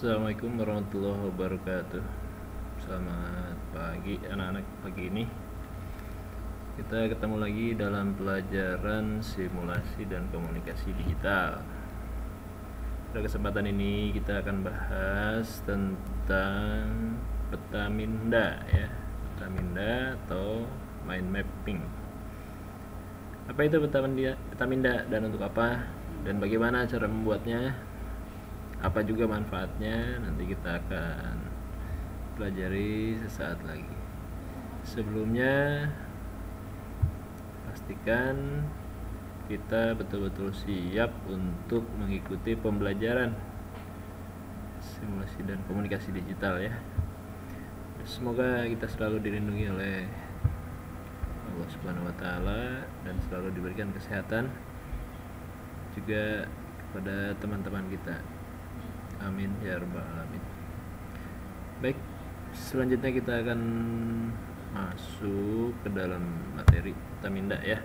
Assalamualaikum warahmatullahi wabarakatuh. Selamat pagi anak-anak. Pagi ini kita ketemu lagi dalam pelajaran simulasi dan komunikasi digital. Pada kesempatan ini kita akan bahas tentang peta minda ya. Peta minda atau mind mapping. Apa itu peta minda dan untuk apa? Dan bagaimana cara membuatnya? Apa juga manfaatnya, nanti kita akan pelajari sesaat lagi. Sebelumnya pastikan kita betul-betul siap untuk mengikuti pembelajaran simulasi dan komunikasi digital ya. Semoga kita selalu dilindungi oleh Allah Subhanahu wa taala dan selalu diberikan kesehatan juga kepada teman-teman kita. Amin ya rabbal alamin. Baik, selanjutnya kita akan masuk ke dalam materi peta minda ya.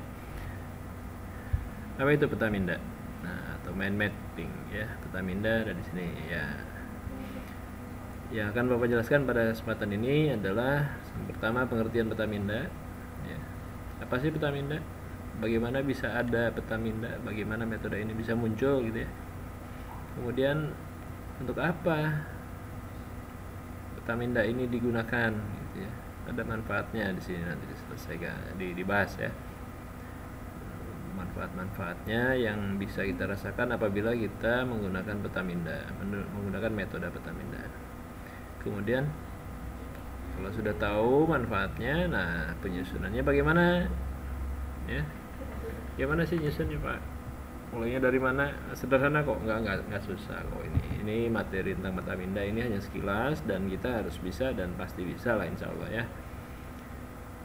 Apa itu peta minda? Nah, atau mind mapping ya. Peta minda ada di sini ya. Yang akan Bapak jelaskan pada kesempatan ini adalah yang pertama pengertian peta minda ya. Apa sih peta minda? Bagaimana bisa ada peta minda? Bagaimana metode ini bisa muncul gitu ya. Kemudian untuk apa peta minda ini digunakan gitu ya. Ada manfaatnya di sini nanti diselesaikan dibahas ya. Manfaat-manfaatnya yang bisa kita rasakan apabila kita menggunakan peta minda, menggunakan metode peta minda. Kemudian kalau sudah tahu manfaatnya, nah penyusunannya bagaimana ya? Gimana sih nyusunnya Pak? Mulainya dari mana? Sederhana kok, nggak susah kok ini materi tentang peta minda ini hanya sekilas dan kita harus bisa dan pasti bisa lah insya Allah ya.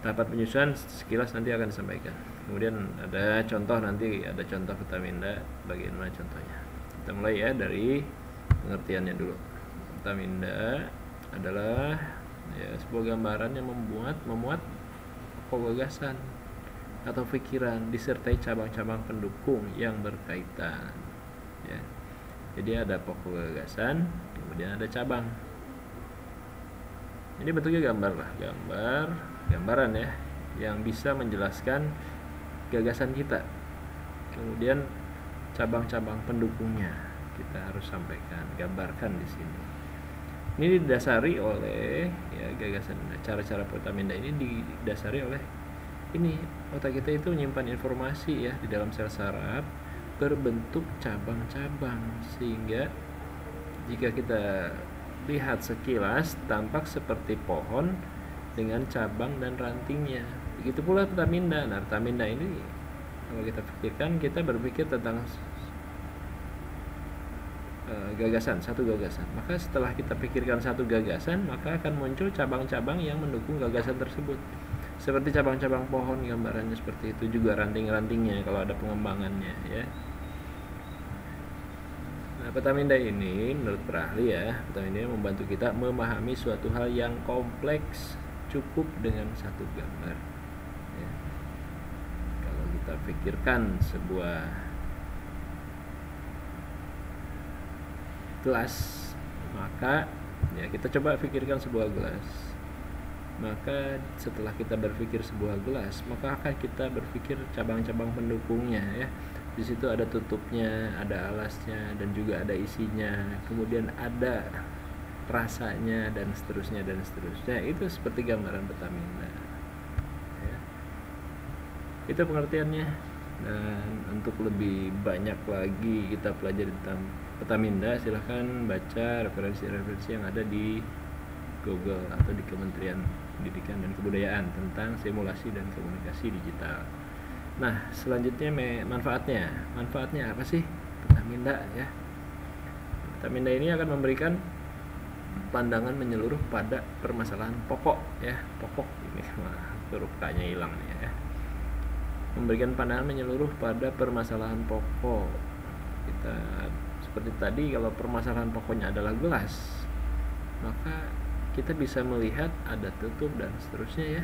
Tahapan penyusunan sekilas nanti akan disampaikan. Kemudian ada contoh, nanti ada contoh peta minda, bagaimana contohnya. Kita mulai ya dari pengertiannya dulu. Peta minda adalah ya sebuah gambaran yang memuat pokok gagasan atau pikiran disertai cabang-cabang pendukung yang berkaitan ya. Jadi ada pokok gagasan, kemudian ada cabang. Ini bentuknya gambaran ya, yang bisa menjelaskan gagasan kita. Kemudian cabang-cabang pendukungnya kita harus sampaikan, gambarkan di sini. Ini didasari oleh ya gagasan, cara-cara peta minda ini didasari oleh ini, otak kita itu menyimpan informasi ya di dalam sel saraf berbentuk cabang-cabang, sehingga jika kita lihat sekilas tampak seperti pohon dengan cabang dan rantingnya. Begitu pula peta minda. Nah, peta minda ini kalau kita pikirkan, kita berpikir tentang satu gagasan. Maka setelah kita pikirkan satu gagasan, maka akan muncul cabang-cabang yang mendukung gagasan tersebut. Seperti cabang-cabang pohon, gambarannya seperti itu, juga ranting-rantingnya kalau ada pengembangannya ya. Nah, peta minda ini menurut para ahli ya, peta minda membantu kita memahami suatu hal yang kompleks cukup dengan satu gambar ya. Kalau kita pikirkan sebuah gelas, maka ya kita coba pikirkan sebuah gelas. Maka setelah kita berpikir sebuah gelas, maka akan kita berpikir cabang-cabang pendukungnya ya. Di situ ada tutupnya, ada alasnya, dan juga ada isinya. Kemudian ada rasanya dan seterusnya dan seterusnya. Itu seperti gambaran peta minda. Ya. Itu pengertiannya. Dan untuk lebih banyak lagi kita pelajari tentang peta minda, silahkan baca referensi-referensi yang ada di Google atau di Kementerian Pendidikan dan Kebudayaan tentang simulasi dan komunikasi digital. Nah, selanjutnya manfaatnya. Manfaatnya apa sih peta minda ya? Peta minda ini akan memberikan pandangan menyeluruh pada permasalahan pokok ya. Pokok ini huruf K-nya hilang ya. Memberikan pandangan menyeluruh pada permasalahan pokok. Kita seperti tadi, kalau permasalahan pokoknya adalah gelas, maka kita bisa melihat ada tutup dan seterusnya ya,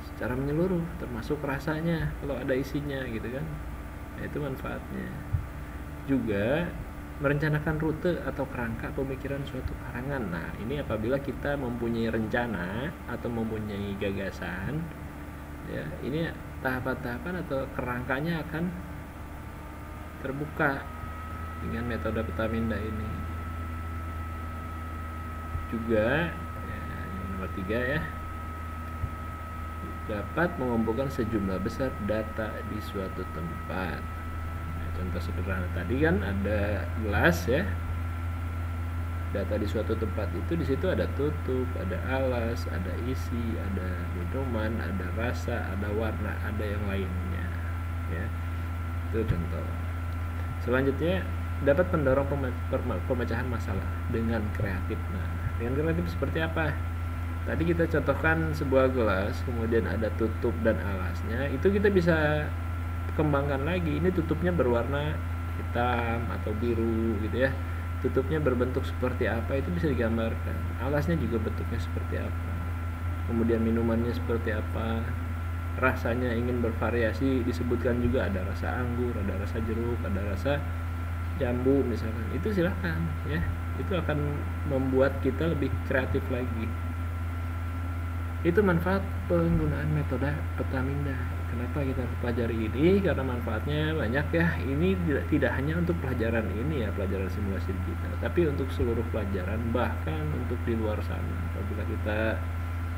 secara menyeluruh, termasuk rasanya kalau ada isinya gitu kan. Nah, itu manfaatnya. Juga merencanakan rute atau kerangka pemikiran suatu karangan. Nah, ini apabila kita mempunyai rencana atau mempunyai gagasan, ya, ini tahapan-tahapan atau kerangkanya akan terbuka dengan metode Petaminda ini. Juga ya, yang nomor 3 ya, dapat mengumpulkan sejumlah besar data di suatu tempat. Nah, contoh sederhana tadi kan ada gelas ya, data di suatu tempat itu di situ ada tutup, ada alas, ada isi, ada minuman, ada rasa, ada warna, ada yang lainnya ya. Itu contoh. Selanjutnya, dapat mendorong pemecahan masalah dengan kreatif. Nah, dengan kreatif seperti apa? Tadi kita contohkan sebuah gelas, kemudian ada tutup dan alasnya, itu kita bisa kembangkan lagi. Ini tutupnya berwarna hitam atau biru gitu ya. Tutupnya berbentuk seperti apa, itu bisa digambarkan. Alasnya juga bentuknya seperti apa. Kemudian minumannya seperti apa. Rasanya ingin bervariasi, disebutkan juga ada rasa anggur, ada rasa jeruk, ada rasa jambu misalkan. Itu silahkan ya. Itu akan membuat kita lebih kreatif lagi. Itu manfaat penggunaan metode Petaminda. Kenapa kita harus pelajari ini? Karena manfaatnya banyak ya. Ini tidak hanya untuk pelajaran ini ya, pelajaran simulasi digital, tapi untuk seluruh pelajaran, bahkan untuk di luar sana. Apabila kita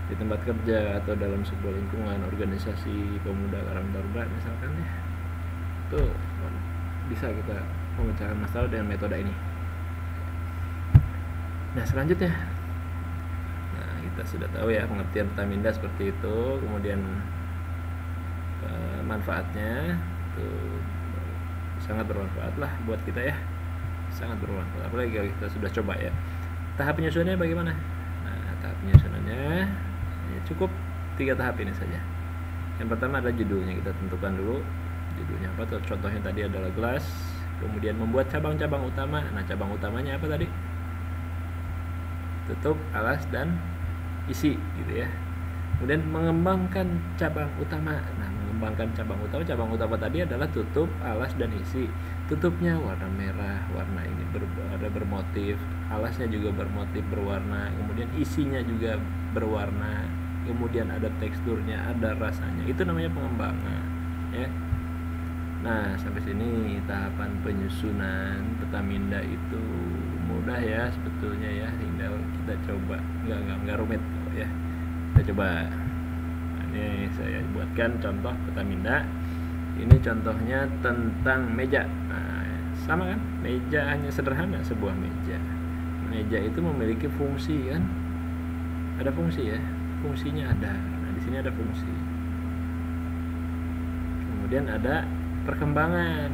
di tempat kerja atau dalam sebuah lingkungan organisasi pemuda Karang Taruna misalkan ya, itu bisa kita memecahkan masalah dengan metode ini. Nah, selanjutnya, nah kita sudah tahu ya pengertian Petaminda seperti itu, kemudian manfaatnya itu sangat bermanfaat lah buat kita ya, sangat bermanfaat. Apalagi kalau kita sudah coba ya. Tahap penyusunannya bagaimana? Nah, tahap penyusunannya ya cukup 3 tahap ini saja. Yang pertama adalah judulnya, kita tentukan dulu judulnya apa. Contohnya tadi adalah gelas. Kemudian membuat cabang-cabang utama. Nah, cabang utamanya apa tadi? Tutup, alas, dan isi gitu ya. Kemudian mengembangkan cabang utama. Nah, mengembangkan cabang utama tadi adalah tutup, alas, dan isi. Tutupnya warna merah, warna ini ada bermotif, alasnya juga bermotif berwarna, kemudian isinya juga berwarna, kemudian ada teksturnya, ada rasanya. Itu namanya pengembangan ya. Nah, sampai sini tahapan penyusunan Petaminda itu mudah ya sebetulnya ya, tinggal kita coba, nggak rumit ya. Kita coba. Nah, ini saya buatkan contoh Petaminda. Ini contohnya tentang meja. Nah, sama kan? Meja hanya sederhana, sebuah meja. Meja itu memiliki fungsi kan? Ada fungsi ya. Fungsinya ada. Nah, di sini ada fungsi. Kemudian ada perkembangan.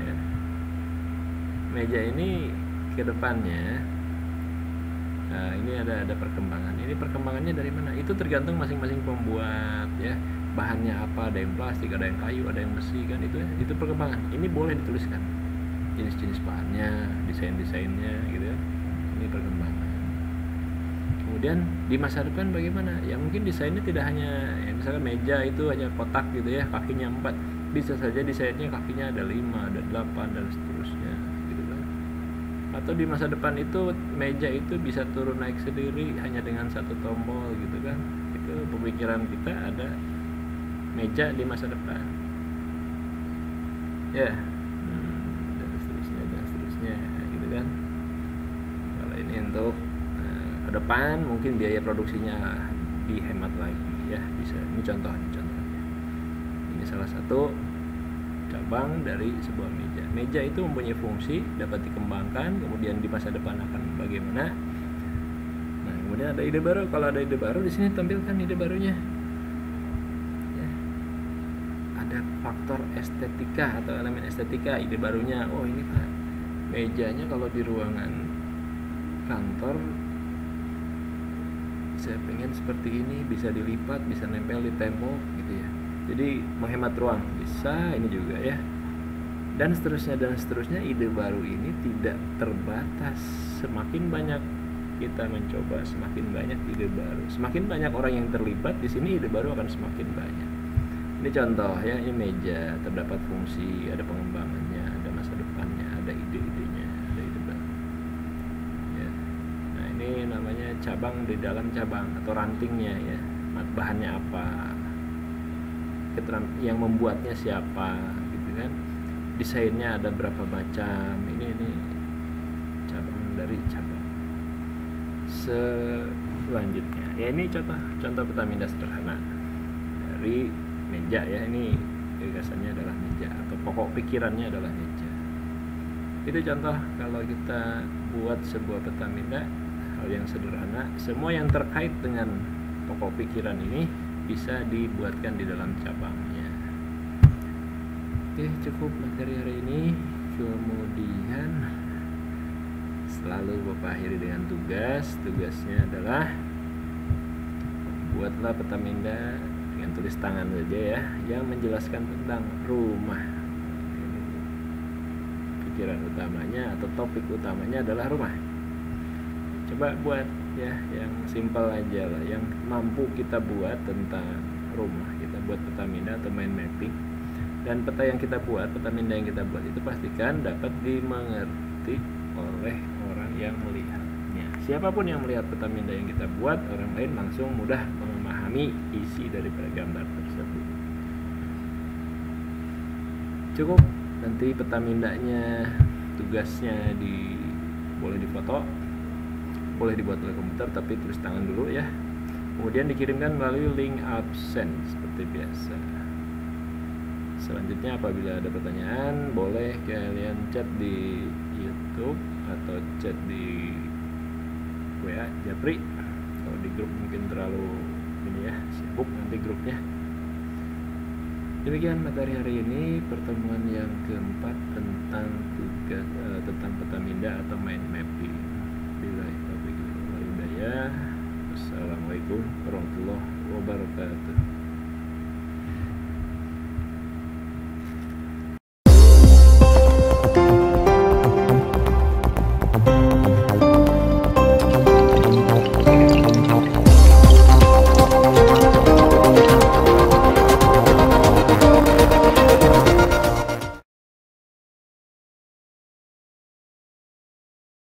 Ya. Meja ini ke depannya. Nah, ini ada perkembangan. Ini perkembangannya dari mana? Itu tergantung masing-masing pembuat ya. Bahannya apa, ada yang plastik, ada yang kayu, ada yang besi kan, itu perkembangan. Ini boleh dituliskan jenis-jenis bahannya, desain-desainnya gitu ya. Ini perkembangan. Kemudian di masa depan bagaimana? Ya mungkin desainnya tidak hanya ya, misalkan meja itu hanya kotak gitu ya, kakinya 4. Bisa saja desainnya kakinya ada 5, ada 8 dan seterusnya gitu kan. Atau di masa depan itu meja itu bisa turun naik sendiri hanya dengan 1 tombol gitu kan. Itu pemikiran kita ada meja di masa depan ya, dan seterusnya gitu kan. Kalau ini untuk ke depan mungkin biaya produksinya dihemat lagi ya, bisa. Ini contohnya. Ini salah satu cabang dari sebuah meja. Meja itu mempunyai fungsi, dapat dikembangkan, kemudian di masa depan akan bagaimana. Nah, kemudian ada ide baru. Kalau ada ide baru, di sini tampilkan ide barunya. Faktor estetika atau elemen estetika, ide barunya. Oh, ini Pak, mejanya kalau di ruangan kantor saya pengen seperti ini, bisa dilipat, bisa nempel di tembok gitu ya. Jadi menghemat ruang bisa, ini juga ya. Dan seterusnya ide baru ini tidak terbatas. Semakin banyak kita mencoba, semakin banyak ide baru. Semakin banyak orang yang terlibat di sini, ide baru akan semakin banyak. Ini contoh ya, ini meja, terdapat fungsi, ada pengembangannya, ada masa depannya, ada cabang di dalam cabang atau rantingnya ya, bahannya apa, yang membuatnya siapa gitu kan, desainnya ada berapa macam, ini cabang dari cabang. Selanjutnya ya, ini contoh petaminda sederhana dari meja ya. Ini gagasannya adalah meja atau pokok pikirannya adalah meja. Itu contoh kalau kita buat sebuah petaminda, hal yang sederhana. Semua yang terkait dengan pokok pikiran ini bisa dibuatkan di dalam cabangnya. Oke, cukup materi hari ini. Kemudian selalu Bapak akhiri dengan tugas. Tugasnya adalah buatlah petaminda dengan tulis tangan saja ya, yang menjelaskan tentang rumah. Pikiran utamanya atau topik utamanya adalah rumah. Coba buat ya, yang simpel aja lah, yang mampu kita buat tentang rumah. Kita buat petaminda atau mind mapping, dan peta yang kita buat, petaminda yang kita buat itu pastikan dapat dimengerti oleh orang yang melihatnya. Siapapun yang melihat petaminda yang kita buat, orang lain langsung mudah memahami isi daripada gambar tersebut. Cukup. Nanti petamindanya, tugasnya boleh difoto, boleh dibuat oleh komputer, tapi tulis tangan dulu ya. Kemudian dikirimkan melalui link absen seperti biasa. Selanjutnya apabila ada pertanyaan, boleh kalian chat di YouTube atau chat di WA Japri. Kalau di grup mungkin terlalu sibuk nanti grupnya. Demikian materi hari ini, pertemuan yang keempat tentang tugas tentang petaminda atau mind mapping. Billahi taufiq wal hidayah. Wassalamualaikum warahmatullahi wabarakatuh.